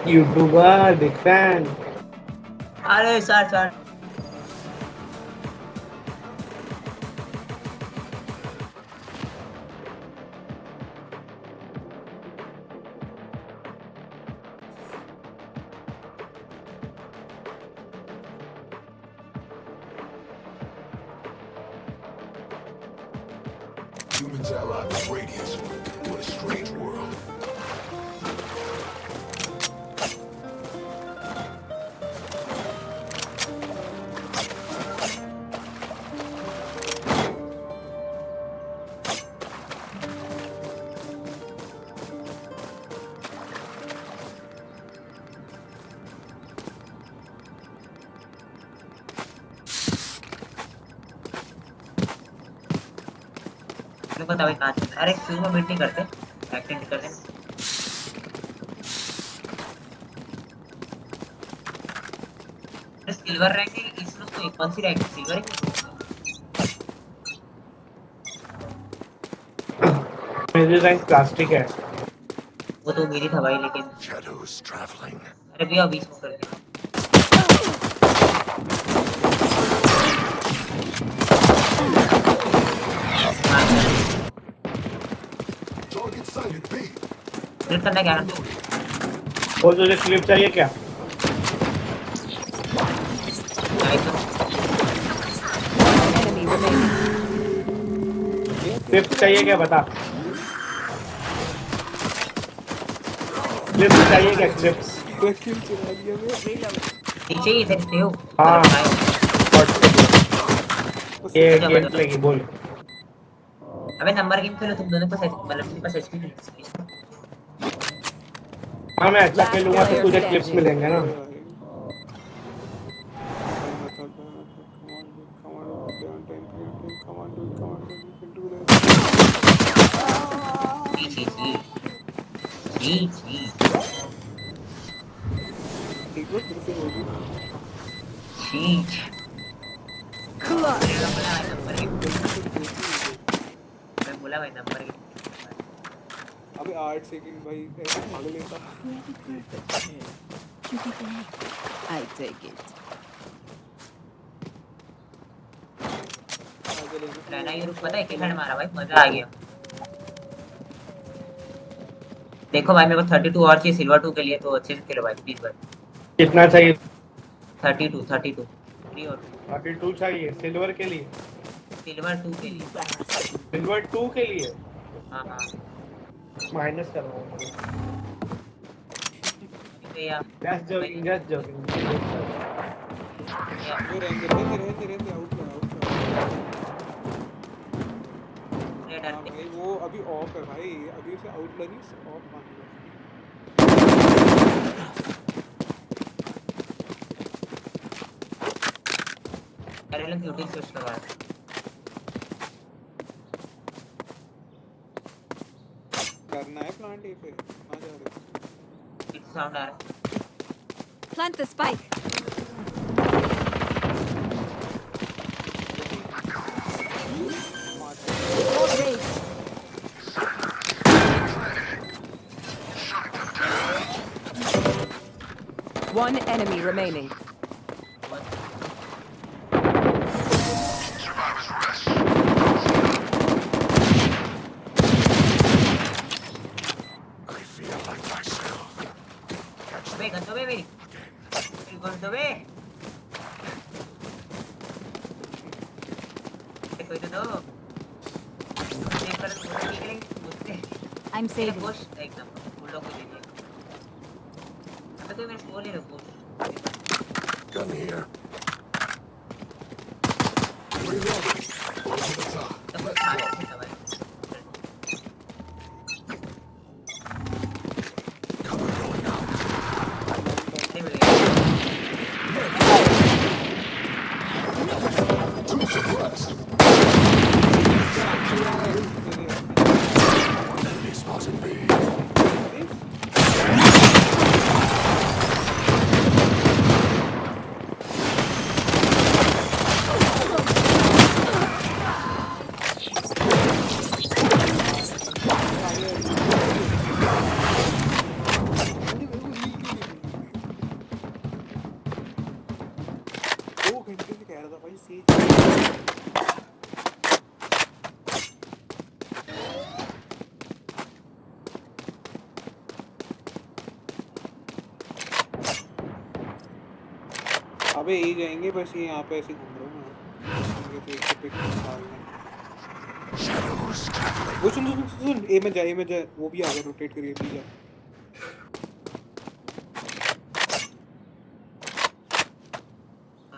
YouTuber big fan. अरे sir sir Humans allied with radiance. What a strange world. मेरे को तभी कहाँ से अरे शुरू में बीट नहीं करते एक्टिंग करते सिल्वर रैंक है इसमें तो कौन सी रैंक है सिल्वर है मेरी रैंक प्लास्टिक है। वो तो मेरी था भाई लेकिन Shadows traveling. अरे भैया बीच में कर दिया Target sighted B. क्लिक करना क्या और तुझे क्लिप चाहिए क्या? One enemy remaining. क्लिप चाहिए क्या बता? क्लिप चाहिए क्या? क्लिप्स नीचे ही देखते हो हाँ ये गेम प्ले की बोल। अबे नंबर गेम खेलो तुम दोनों को मतलब मेरे पास एचपी नहीं है हाँ मैं अच्छा Last खेलूंगा तो player तुझे क्लिप्स standing. मिलेंगे ना। जी जी जी जी जी जी Clutch. मैं बोला भाई नंबर गेम अबे 8 सेकंड भाई ऐसे भाग लेता You're the perfect kid. Cutie pie. I take it. आगे लेना रहना ये रुक पता है एक हेड मारा भाई मजा आ गया देखो भाई मेरे को 32 और चाहिए सिल्वर 2 के लिए तो अच्छे से खेलो भाई प्लीज भाई कितना चाहिए? 32 32 3 और 32 चाहिए सिल्वर के लिए। सिल्वर 2 के लिए सिल्वर 2 के लिए हाँ हाँ माइनस कर रहा हूँ। भैया जस्ट जोकिंग जस्ट जोकिंग। ये रहते आउट कर हाँ भाई वो अभी ऑफ है भाई अभी उसे आउट लगी ऑफ मान लो अरे लोग ड्यूटी स्विच करवा करना है प्लांट ए पे कहाँ जा रहे हो इट साउंड आ रहा Plant the spike. Hold rage. One enemy remaining. Survivor's rest. I feel like myself. Catch अबे गन तो बे मेरी गन तो बे कोई तो दो एक बार पूरा निकलेंगे मुझसे I'm तेरा saving. पुश एकदम फुल लोग को दे दिया अबे कोई मेरे को बोल ही रहा push gun here. Reloading. Over the top. तब कुछ खा नहीं सकता भाई Cover going out. अरे मिल गया Two suppressed. Enemy spotted B. अबे यही जाएंगे बस, ये यहाँ पे ऐसे घूम रहा हूँ मैं। इनके से एक पिक डालना। Shadows traveling. वो सुन सुन सुन सुन, ए में जा, ए में जा, वो भी आ गया, रोटेट करिए भी जा।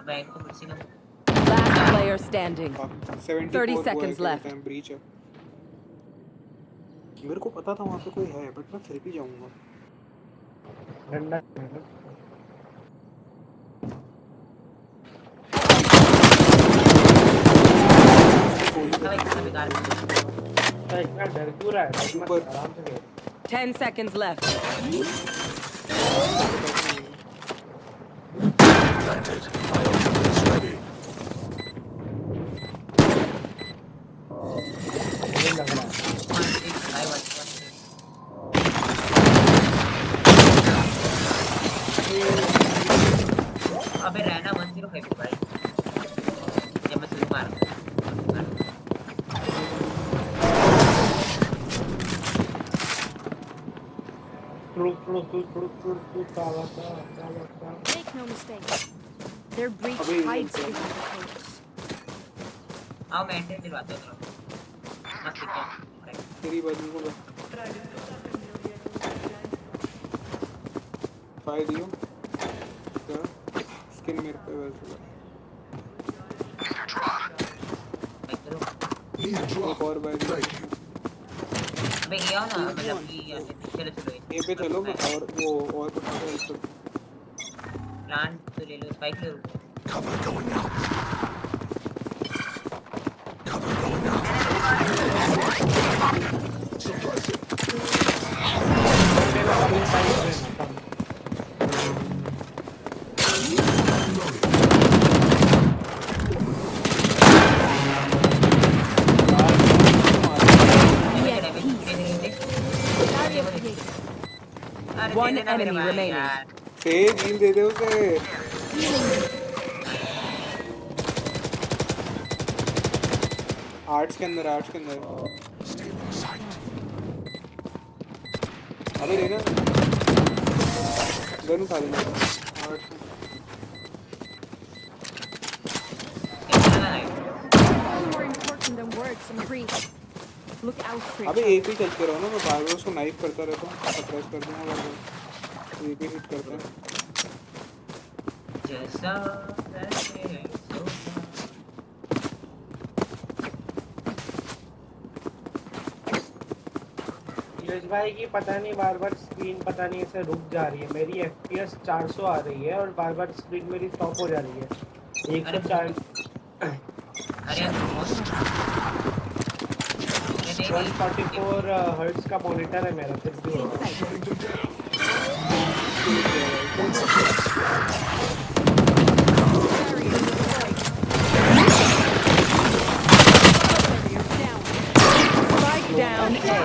मैं इनको कुर्सी में Last player standing. 74 30 वो है seconds क्या left. कहते हैं, ब्रीच है। मेरे को पता था वहाँ पे कोई है, बट मैं फिर भी जाऊँगा। डंडा अबे इतना बेकार तो इतना डर क्यों रहा है? बस मत ऊपर। आराम से खेल। 10 seconds left. Planted. My ultimate is ready. मुझे लग रहा है 1 अबे रहना 105 भाई जब मैं शुरू मार ताला Make no mistake. Their breach अबे ये hides क्या? behind the pillars. आओ मेंटेन दिलवाते हो तुम मस्त दिखता है तेरी बाजू को पाई दियो क्या? स्किन मेरे पे वैसे मैं करूं Need a एक drop. और बाई दियो। Thank you. अबे ये आओ ना मतलब कि चलो चलो ए पे चलो, मैं और वो और कुछ हेल्प कर। प्लांट तो ले लो स्पाइक ले लो Cover going out. Cover going out. Suppressing. One enemy remaining. Sage heal दे दे उसे। आर्ट्स के अंदर, आर्ट्स के अंदर। Stealing sight. अबे लेना गन उठा लेना आर्ट्स में। More important than words and breach. Look out for अबे each एक ही चलते रहो ना, मैं बार बार उसको नाइफ करता रहता हूँ, सप्रेस कर दूंगा बार बार, एक ही हिट करता है। जैसा वैसे यश भाई की पता नहीं बार-बार स्क्रीन पता नहीं ऐसे रुक जा रही है। मेरी FPS 400 आ रही है और बार-बार स्क्रीन मेरी स्टॉप हो जा रही है। 140 अरे 144 हर्ट्ज का मॉनिटर है मेरा, फिर भी हो रहा है। Shutting them down. Spike down A.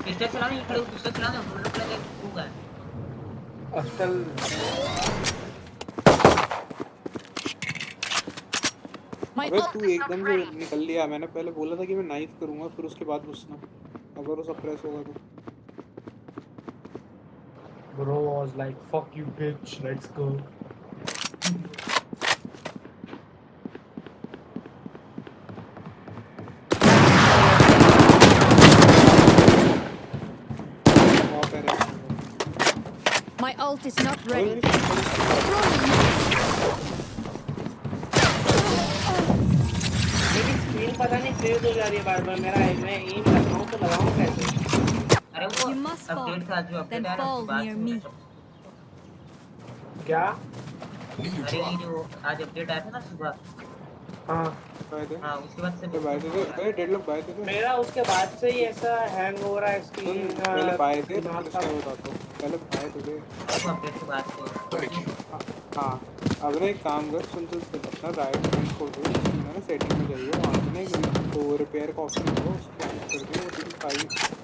Pistol चलाओ इकडे पिस्टल चलाओ ना बुलेट प्लेट होगा अस्टल My अबे ult तू is not एकदम से ready. निकल लिया, मैंने पहले बोला था कि मैं नाइफ करूंगा फिर उसके बाद घुसना, अगर वो सप्रेस होगा तो। bro was like fuck you bitch, let's go. वहाँ पे रहना। My ult is not अबे ready. मेरी स्क्रीन पता नहीं फ्रीज हो जा रही है बार-बार। मेरा मैं एम लगाऊं तो लगाऊं कैसे? अरे वो You must fall, अपडेट था जो अपडेट then है ना fall उसके बाद near से me. क्या? Need a अरे ये drop. जो आज अपडेट आया था ना सुबह हाँ बाय दे, हाँ उसके बाद से बाय दे, अरे डेडलॉक बाय दे। मेरा उसके बाद से ही ऐसा हैंग हो रहा है सुन स्क्रीन। पहले बाय दे, फिर दिमाग उसका का बताता हूँ, पहले बाय तो दे। अपडेट के बाद से Thank you. हाँ अब ना एक काम कर, सुन सुन सुन, अपना राइट हैंड खोल दो, उसमें ना सेटिंग में जाइए, वहाँ पे ना एक तो रिपेयर का ऑप्शन होगा, उसको क्लिक कर दियो, वो तेरी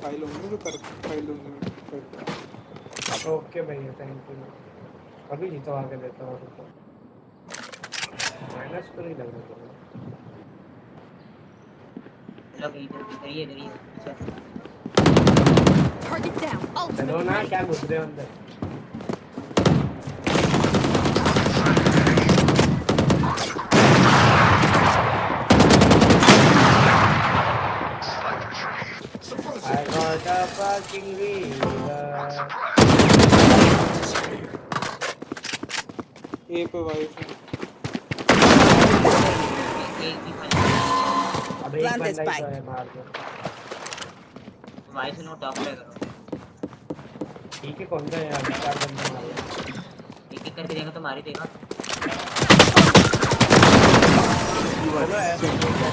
फाइल होंगी जो कर फाइल होंगी कर दो। ओके भैया, थैंक यू। अभी जितवा के देता हूँ उसको। माइनस पर ही लग रहा है। मतलब इधर इधर ही है अच्छा Target down. चलो Ultimate ना, ready. क्या घुस रहे हो अंदर? I got a fucking reader. ए पे वाइफ है। एक भी फाइल अब एक Plant the बंदा ही तो spike. है, मार दो। वाइस नो टॉप पे करो ठीक है, कौन सा है यार? 4 बंदे मारे। एक एक करके देगा तो मार ही देगा You are चलो ऐसे sick. ही क्या?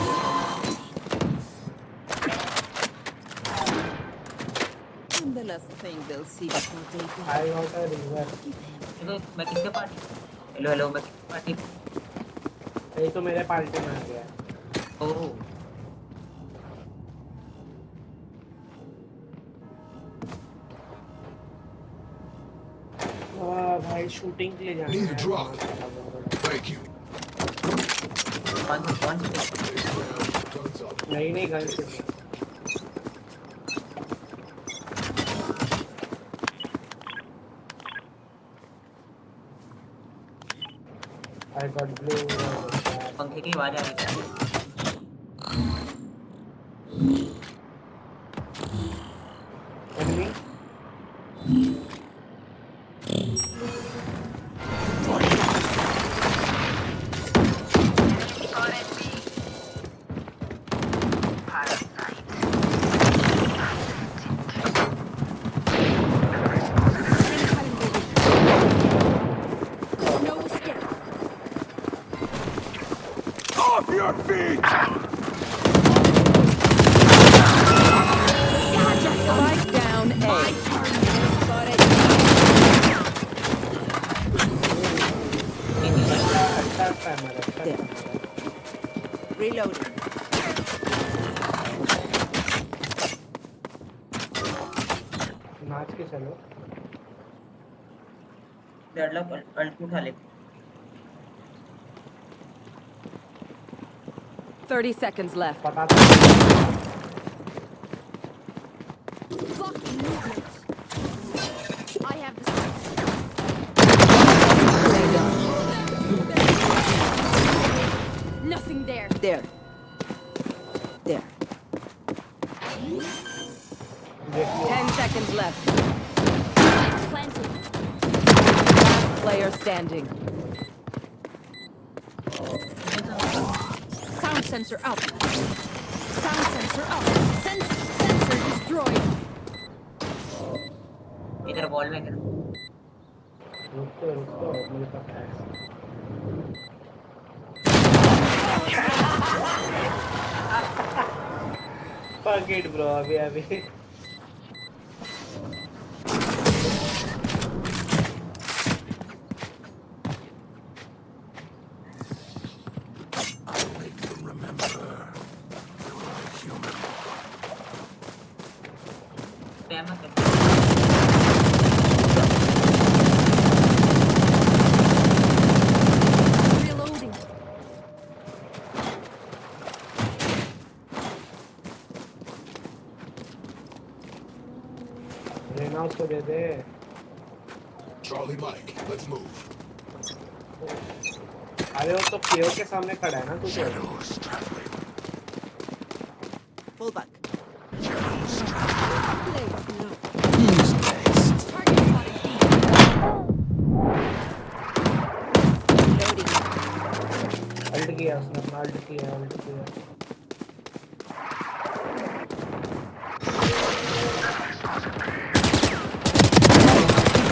And the last thing they'll see before they go. I got a river. देखो मैं किसके पार्टी हेलो हेलो मैं किसके पार्टी ये तो मेरे पार्टी में आ गया है। ओह वाह भाई, शूटिंग के लिए जाना Need a है। drop. Thank you. कौन कौन सी Guns up. नहीं नहीं, गन से I got blue. पंखे की आवाज आ रही है Enemy? No escape. Off your feet! Spike down A. Got it. अच्छा स्पैमर है, अच्छा There. स्पैमर है। Reloading. नाच के चलो। डेडलॉक अल्ट उठा ले 30 seconds left. पता था। Blocking movement. I have the spike. Stay down. Nothing there. There. There. देख लो। 10 seconds left. Spike planted. Last player standing. Sound sensor up. Sound sensor up. Sensor destroyed. इधर ball में कर रुक तो, मुझे पता है। Fuck it bro, अभी I'll make them remember. They were only human. Spam मत कर Reloading. रेना उसको दे दे। Charlie Mike, let's move. अरे वो तो केओ के सामने खड़ा है ना तुझे। Shadows traveling. Full back. Shadows traveling. Place low. Who's next? Target spotted. Reloading. Ult किया उसने, अपना अल्ट किया।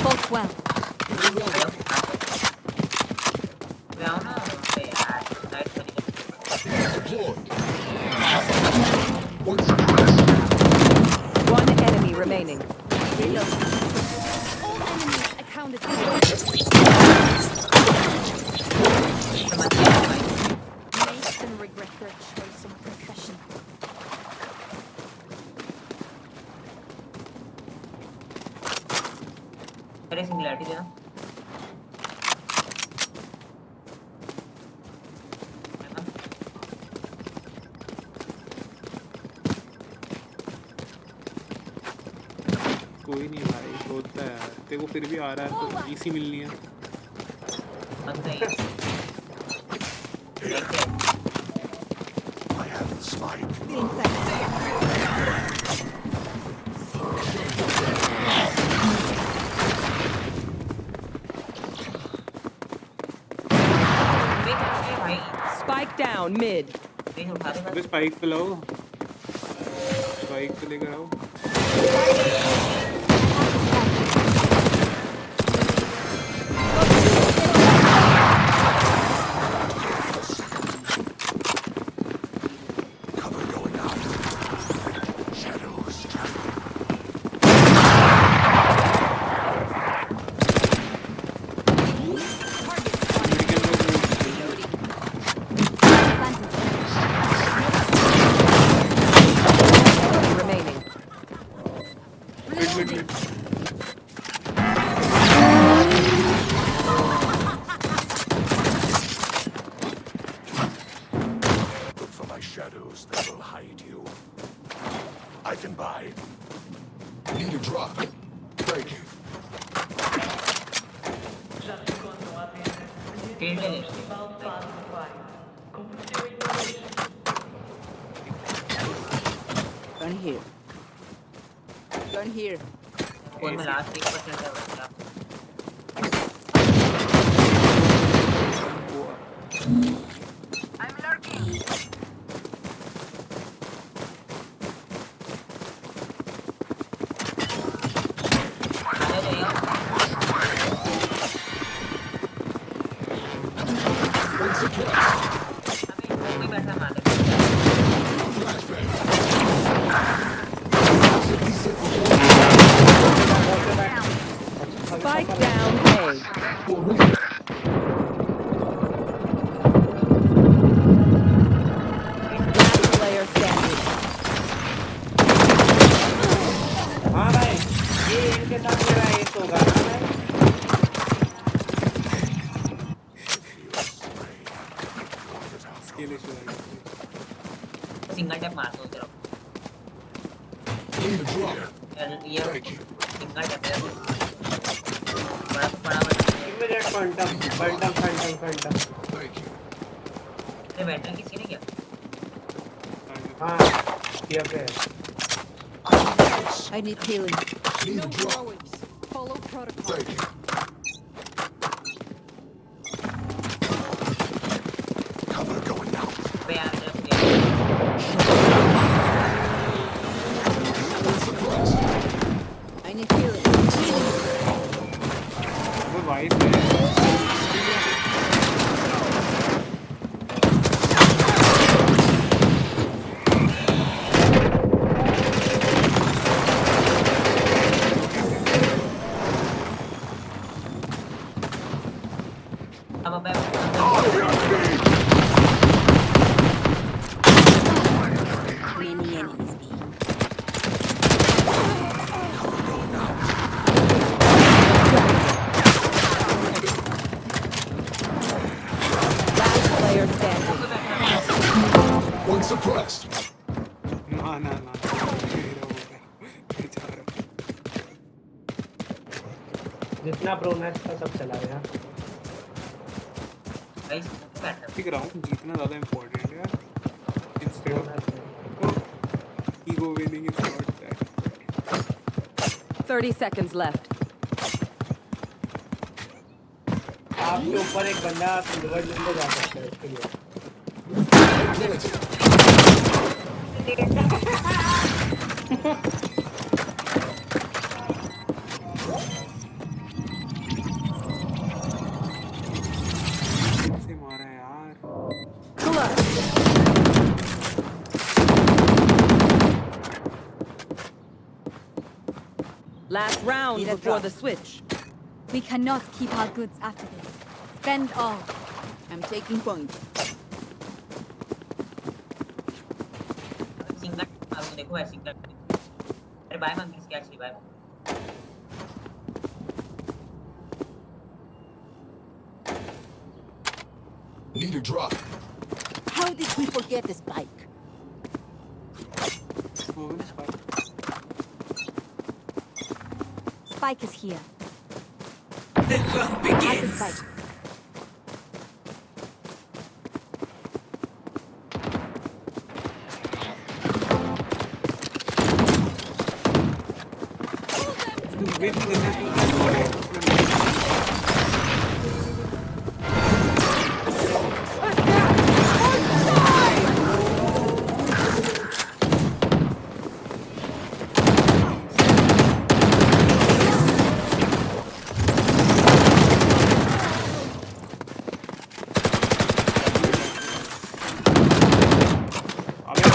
Both well. मैं आऊँ ना पे यार नाइट बनी Deployed. One suppressed. One enemy remaining. Reloading. All enemies accounted for. Make them regret their choice of profession. अरे सिंगुलैरिटी देना कोई नहीं भाई, होता है यार। तेरे को फिर भी आ रहा है तो इसी मिलनी है। बंद नहीं है देख के I have the spike. Feeling safe. Wait है भाई Spike down mid. वेट उठा दे अबे बस स्पाइक पे लाओ, स्पाइक पे लेकर आओ। Cover going out. Shadows traveling. Remaining. Look for my shadows that will hide you. I can buy. Need a drop. Break it. Field ले ले Gun here. Gun here. Phone में लास्ट 1% है बच्चा आ जाइए अबे कोई बैठा मार Spike down A. Last player standing. हाँ भाई, ये इनके साथ मेरा एस होगा ना भाई। इसके लिए शुरू सिंगल टैप मार दो जरा Need a drop. ये Break it. सिंगल टैप है बड़ा बड़ा बड़ा इमीडिएट फंटम। Break it. ये बैटरी किसी ने क्या हाँ, किया पे है। I need healing. Need a drop. Always follow protocol. Break it. Cover going out. पे यार Suppressed. I need healing. वो वाइस है। अब Many enemies B. Last player standing. One suppressed. ना ना ना मेरा हो गया, मैं जा रहा हूँ। जितना प्रोनेस था सब चला गया। गाइस बैठा ठीक राउंड जीतना ज़्यादा इम्पोर्टेंट है यार। Instead of ego winning is not that. 30 seconds left. आपके ऊपर एक बंदा सिल्वर जिंदा जा सकता है इसके लिए। से मारा है यार। Last round Need a before drop. the switch. We cannot keep our goods after this. Spend all. I'm taking point. Single मारो देखो है सिंगल अरे बाय मंग किसके एक्चुअली बाय Need a drop. How did we forget the spike? वो भी spike. Spike is here. Have the spike.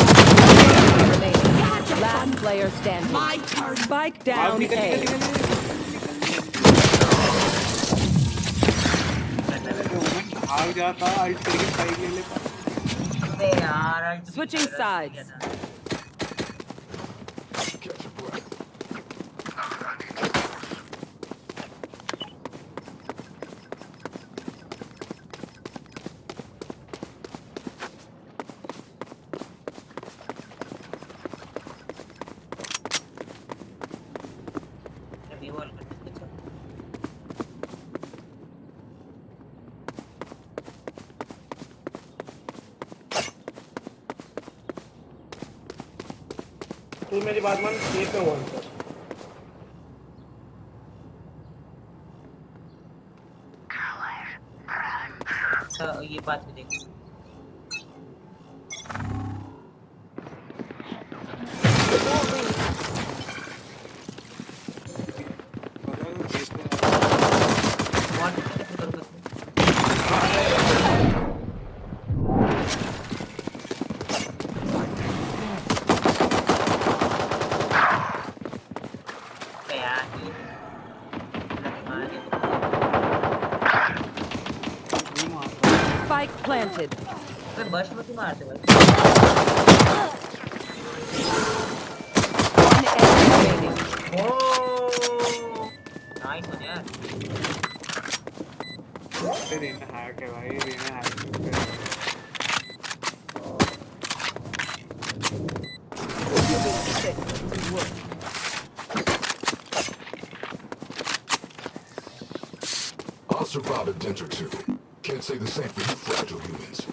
Remaining. Last player standing. My turn. Spike down A. भाग जाता अल्ट करके साइड ले लेता अबे यार ult Switching sides. Catch your breath. अभी वॉल कर देते चल तू मेरी बात मान, ये पे वॉल कर। अच्छा ये बात भी देख वॉल कैसे करूँगा यार ये Spike planted. अबे बस में क्यों मारते भाई One enemy remaining. Oh nice हो यार रेना हैक है भाई Reyna hack I'll survive a dent or two. Can't say the same for you fragile humans.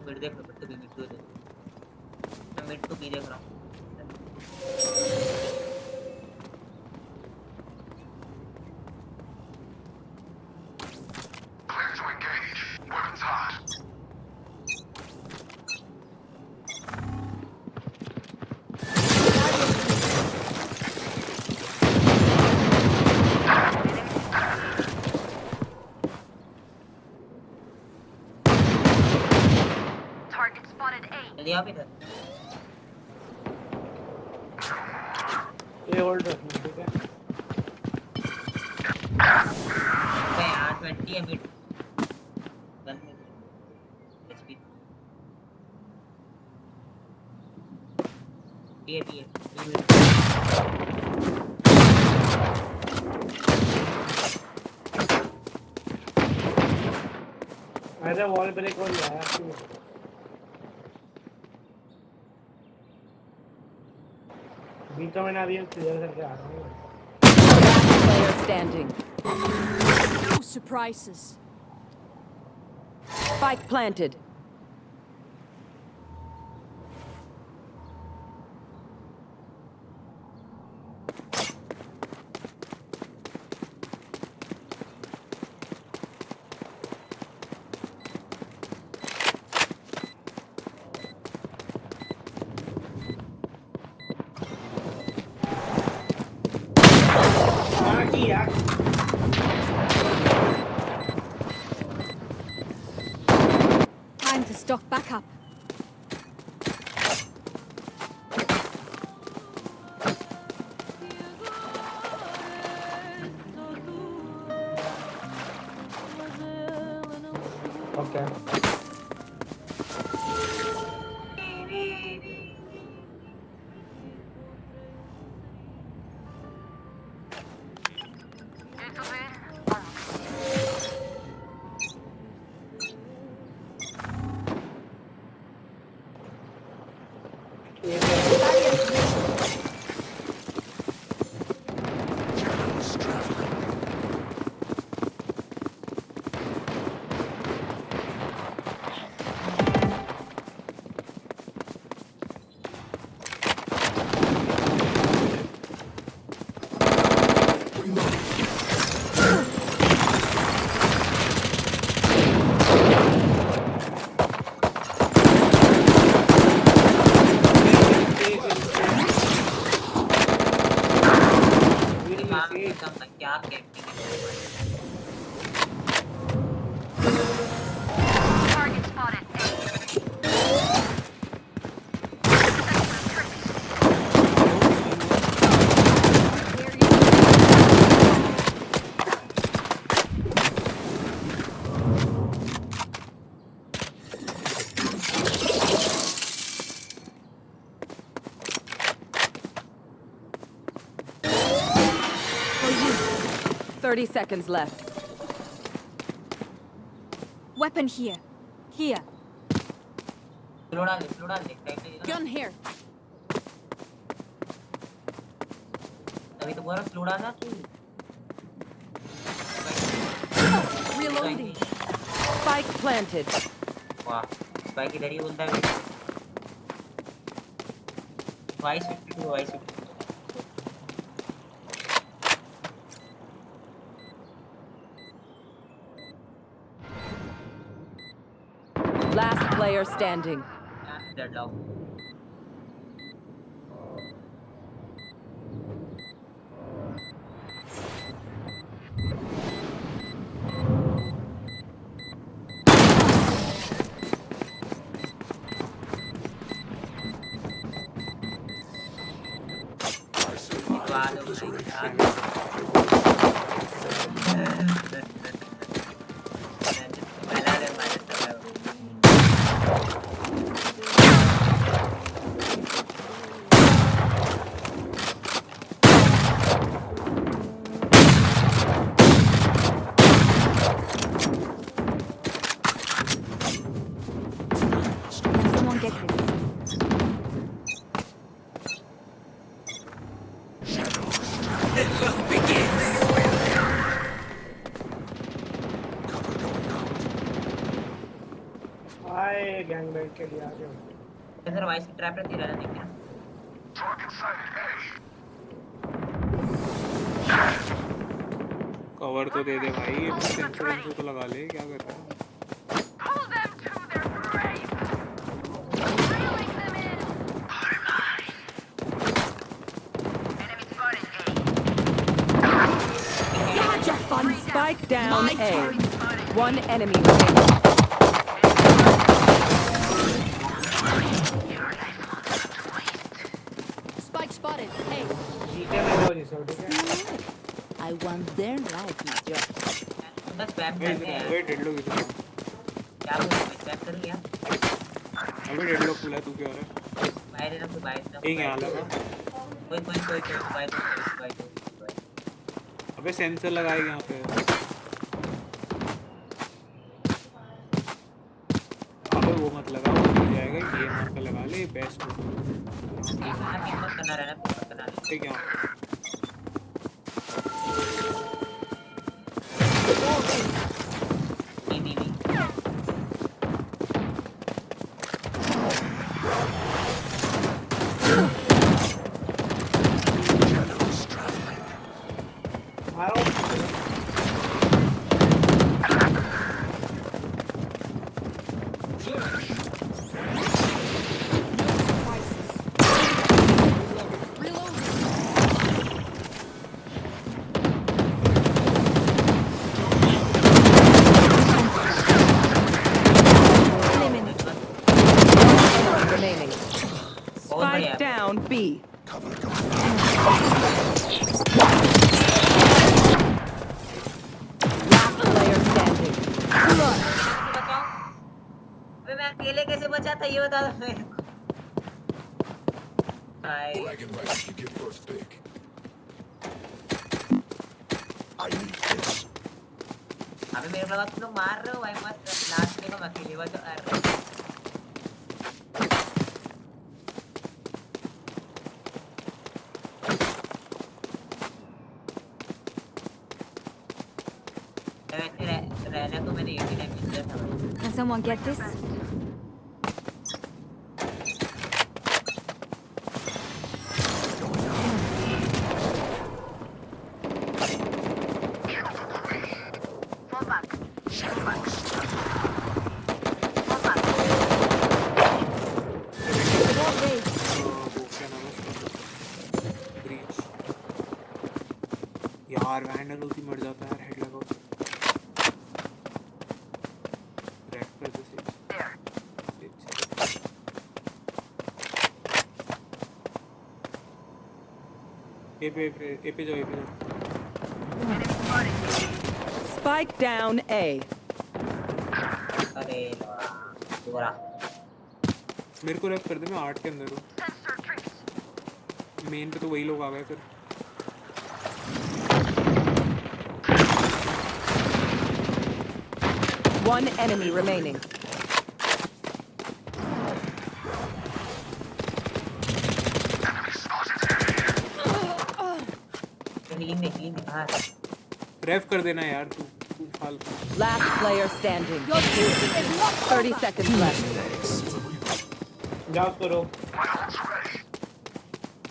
Mid देख लो मिड टू बी देख मैं मिड टू बी देख रहा हूँ Clear to engage. Weapons hot. जल्दी आप इधर ये होल्ड रखना, ठीक है? मैं यार 20 है मिड गन में एचपी ये अरे वॉल ब्रेक हो गया यार। बीच में मैंने अभी क्लियर करके आ रहा हूँ। Last player standing. No surprises. Spike planted. यार Time to stock back up. Okay 30 seconds left. Weapon here. Here. Slow डाल दे टाइम लगेगा Gun here. अभी तो पूरा स्लो डालना तू Reloading. Spike planted. वाह भाई की डरी बोलता है vice 52 vice 52 Last player standing. Deadlock Someone get this. हाय गैंगबैंग के लिए आ गए इधर वाइस की ट्रैप रहती रहना देखिए कवर तो दे दे भाई, सेंसर तो लगा ले, क्या कर रहा है? Spike down A. One enemy remaining. Spike spotted. Hey. जीते में दो रिसो ठीक है I want their life, not yours. बस स्पैम करते हैं अबे डेडलॉक इधर क्या बोल मैं स्पैम करूं क्या अबे डेडलॉक खुला, तू क्या हो रहा है? बाहर ना कोई बाहर एक यहाँ लगा, कोई अबे सेंसर लगाएगा यहाँ पे। अबे वो मत लगा, वो मिल जाएगा, ये यहाँ पे लगा ले, बेस्ट करना रहना ठीक है। Remaining. Spike down B. Last player standing. मैं अकेले कैसे बचा था ये बता दो मेरे को Black and white, you get first pick. I need this. अबे मेरे को लगा तुम लोग मार रहे हो भाई मत लास्ट में मैं अकेले बचा अरे रहने को मैंने 80 टाइम दिया था Can someone get this? यार वैंडल उसी मर जाता है, हेड लगाओ रेड कर दो से ए पे जाओ Spike down A. अरे दोबारा मेरे को रेफ कर दे, मैं 8 के अंदर हूँ, मेन पे तो वही लोग आ गए फिर। One enemy remaining. हीलिंग दे बाहर रेफ कर देना यार तू फालतू। Last player standing. 30 seconds left. जाओ करो।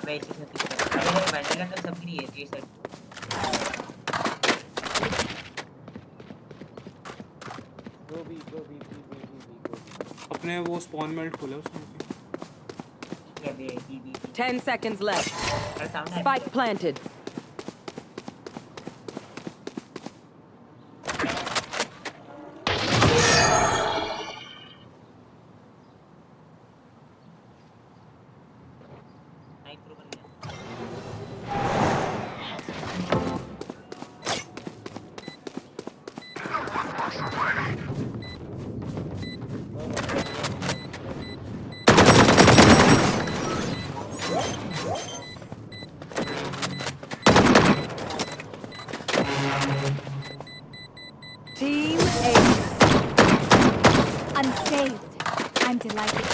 अबे इसी से अबे वेंटिलेटर सब गिरी है ये सेट अपने वो स्पॉन मेल्ट खोला उसने। ये बे बी 10 seconds left. अरे सामने Spike planted. नाइट प्रो बन गया Team A. Unscathed. I'm delighted.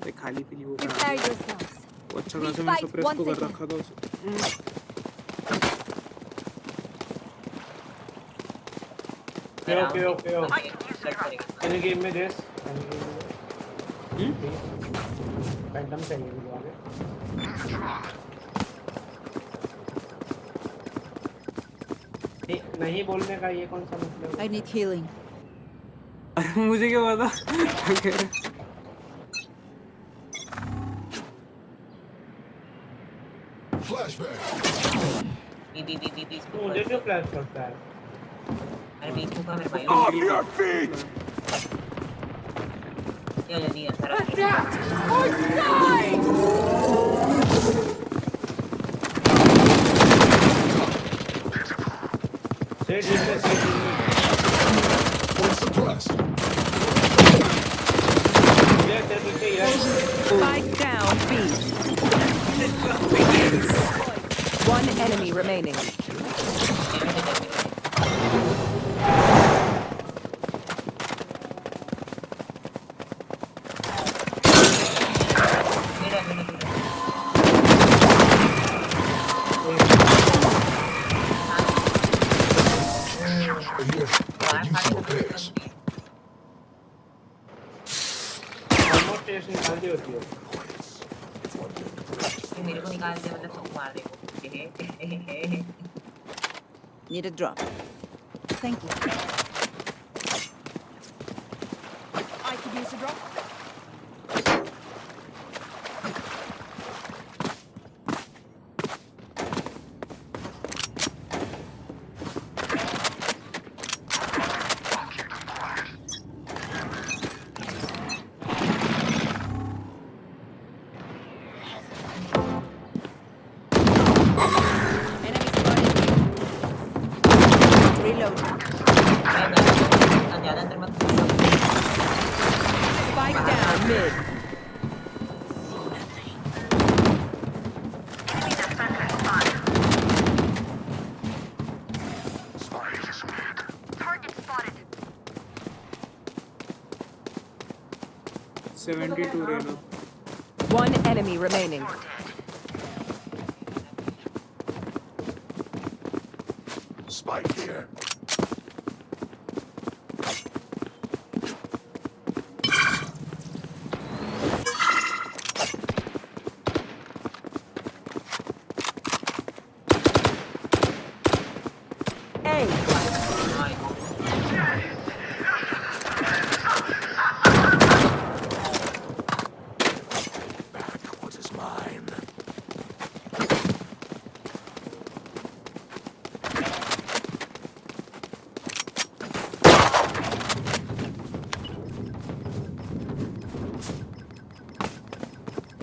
अरे खाली पीली वो Prepare yourselves. वो अच्छा खासा मैंने सप्रेस तो कर रखा था उसे। ओके एनी गेम में दिस फैंटम चाहिए मुझे आगे। नहीं बोलने का ये कौन सा मतलब I need healing. अरे मुझे क्या पता। Flashbang. बी मुझे क्यों फ्लैश करता है? अरे बीच को मेरे भाई On your feet. क्या जल्दी अंदर आ set Suppressed. Spike down B. One enemy remaining. Here. Can use some repairs. Almost station निकाल दी होती है। मेरे को निकाल दे मतलब तुम मार दे Need a drop. Thank you. I could use a drop. Enemy spotted. Reload. ज्यादा अंदर मत Spike down mid. Target spotted. 72 Reno. One enemy remaining. Spike here. A. Back what is mine.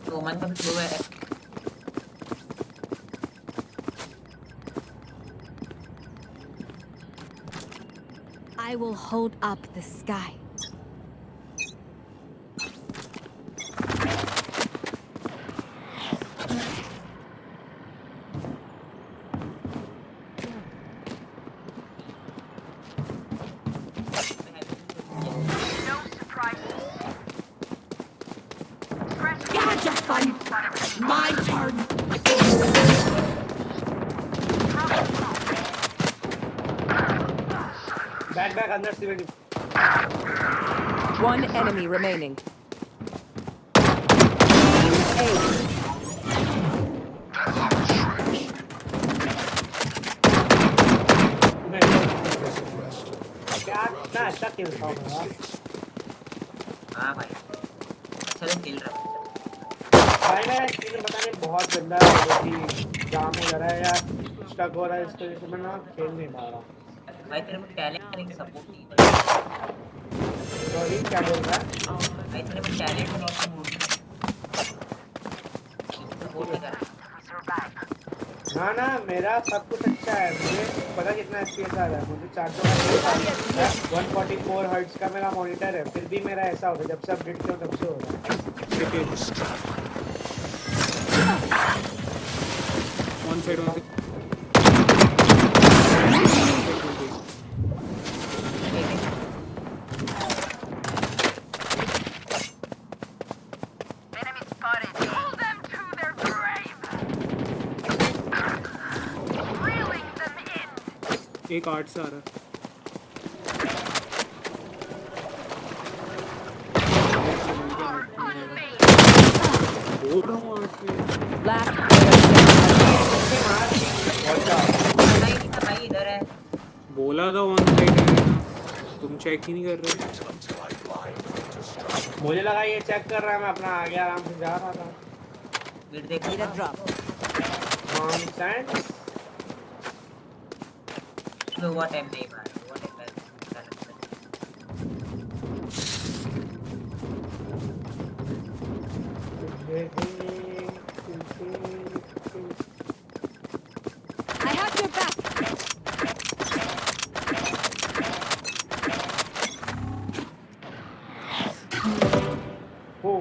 तो मन का फ्लो है I will hold up the sky. My turn. Back अंदर से बैठ। One enemy remaining. Ace. क्या इतना अच्छा खेल रहा हूँ यार। हाँ भाई अच्छा तो खेल रहा है भाई मेरा स्क्रीन पता नहीं बहुत गंदा है कि जाम हो जा रहा है यार, स्टक हो रहा है, इसकी वजह से मैं ना खेल नहीं पा रहा। भाई तेरे में टैलेंट नहीं सपोर्ट नहीं कर सॉरी क्या बोल रहा है? भाई तेरे में टैलेंट नहीं सपोर्ट नहीं कर ना ना मेरा सब कुछ अच्छा है, मुझे पता कितना एफपीएस आ रहा है, मुझे 400 का 144 हर्ट्ज का मेरा मॉनिटर है, फिर भी मेरा ऐसा हो रहा है जब से अपडेट किया तब से हो रहा है। वन साइड एक 8 से आ रहा है। बोल रहा हूँ 8 में। Last player standing. भाई इधर है बोला था वन साइड है, तुम चेक ही नहीं कर रहे। मुझे लगा ये चेक कर रहा है, मैं अपना आगे आराम से जा रहा था। मिड देख Need a drop. Nonsense. Low what time नहीं मार what time I have your back. हो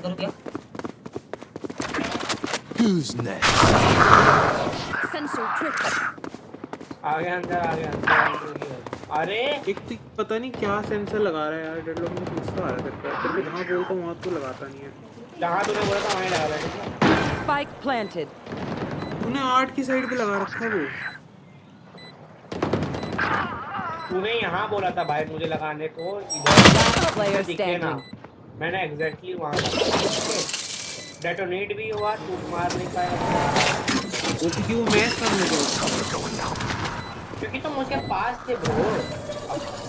कर क्या Who's next? Sensor tripped. आगे अंदर अरे एक तो पता नहीं क्या सेंसर लगा रहा है यार, डेड लोग में गुस्सा आ रहा है तेरे पे जहाँ बोलता हूँ वहाँ तो लगाता नहीं है। जहाँ तूने बोला था वहीं लगा रहा है। Spike planted. तूने 8 की साइड पे लगा रखा है वो। तूने यहाँ बोला था भाई मुझे लगाने को Last player इधर दिखे ना, standing. मैंने एग्जैक्टली वहाँ डेटोनेट भी हुआ, तू मार नहीं पाया वो क्योंकि वो मैच सामने गया क्योंकि तुम उसके पास थे ब्रो।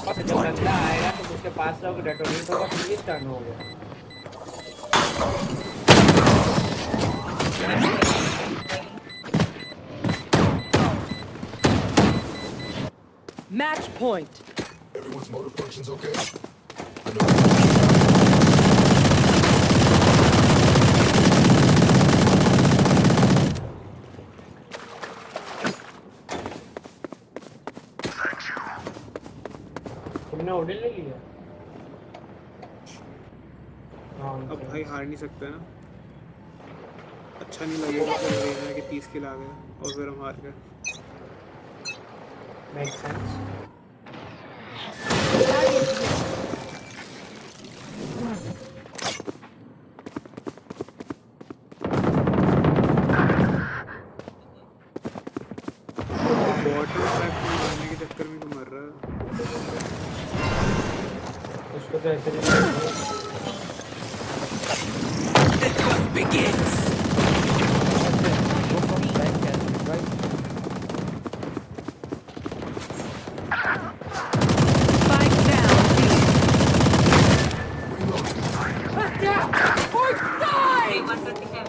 अब जब बंदा आएगा तो उसके पास रहोगे, डेटोनेट होगा, प्लीज टर्न हो गया। Match point. Everyone's motor functions okay? तुमने ऑर्डर ले लिया? अब भाई हार नहीं सकते ना, अच्छा नहीं लगेगा फिर देखना कि 30 किल आ गए और फिर हम हार गए। Make sense. बॉटल ट्रैक में जाने के चक्कर में तो मर रहा है। उसको तो ऐसे नहीं Begins. Spike down. Or die! 127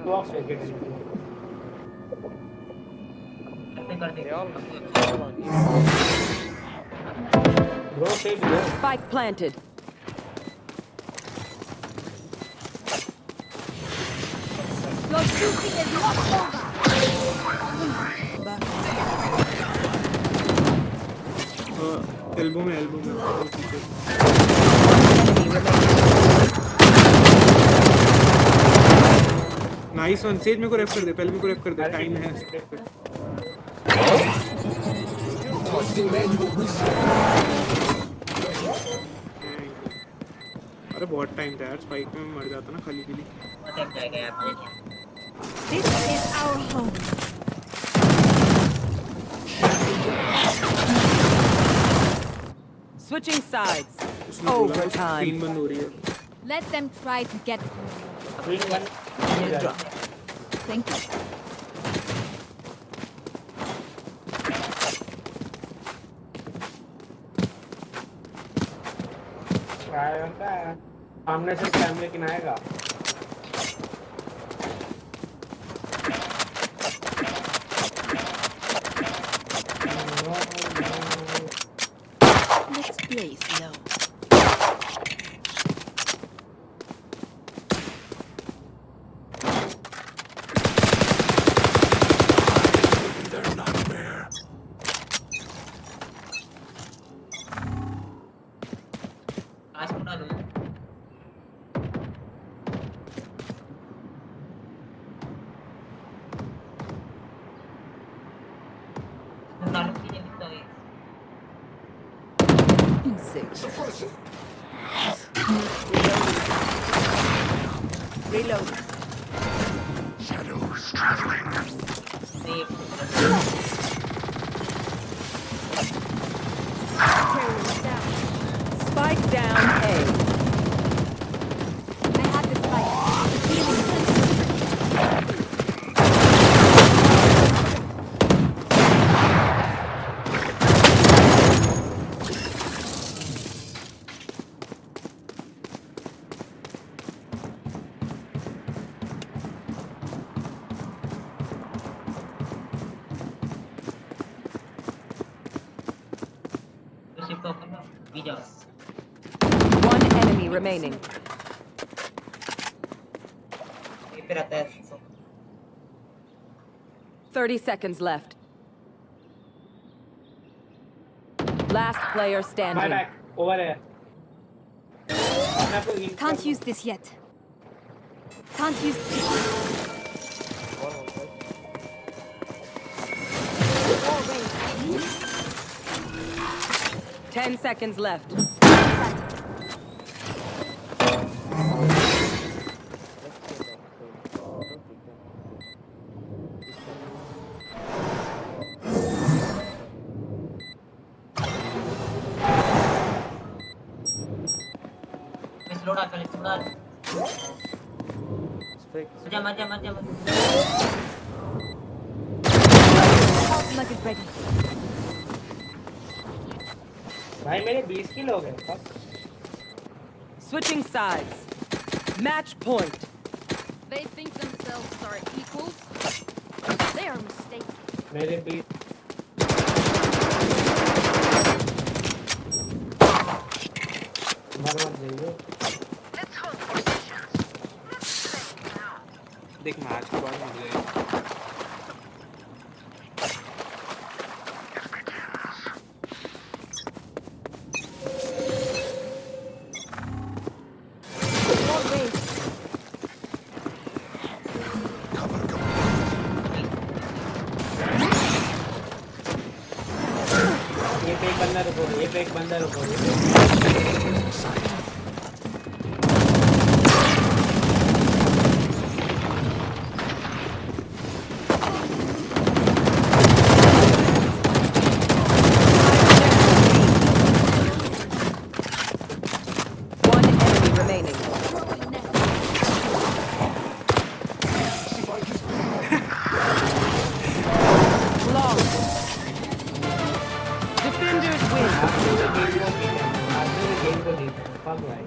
block से गेट कर दे ब्रो से bro Spike planted. Your duty is not over. Elbow में वो पीछे। नाइस वन सेज, मेरे को रेफ कर दे, पहले मेरे को रेफ कर दे, अरे टाइम है। Requesting manual reset. अरे बहुत टाइम था यार, स्पाइक में मर जाता ना खाली पीली। बहुत टाइम जाएगा यार, मजा नहीं आया। This is our home. Switching sides. उसने बोला ना Overtime. स्क्रीन बंद हो रही है। Let them try to get home. Green one. Need a drop. Thank you. आया सामने से कैम लेकिन आएगा। Let's play slow. They're not fair. आज मुड़ा दो। मुड़ा लो, ये नहीं तो Insect. Suppressing. Reload. Shadows traveling. नहीं ये Spike down A. I have this fight. Healing sensor. तो शिफ्ट ऑफ करना, भी जाओ। One enemy remaining. ये पे रहता है shift of. 30 seconds left. Last player My standing. back over here. मैं आपको heal Can't कर use this yet. Can't use this. All range. 10 seconds left. मैं स्लो डाल पहले, स्लो डाल। मजा। Ultimate is ready. भाई मेरे 20 किल हो गए। fuck. Switching sides. Match point. They think themselves are equals. They are mistaken. मेरे 20 मर मत जाइए। देख मैच के बाद मर जाएगा। All range. Cover go. ये पे एक बंदा रुको, ये पे एक बंदा रुको। One enemy remaining. Long. Defenders win. आपने ये गेम को जीता। fuck भाई।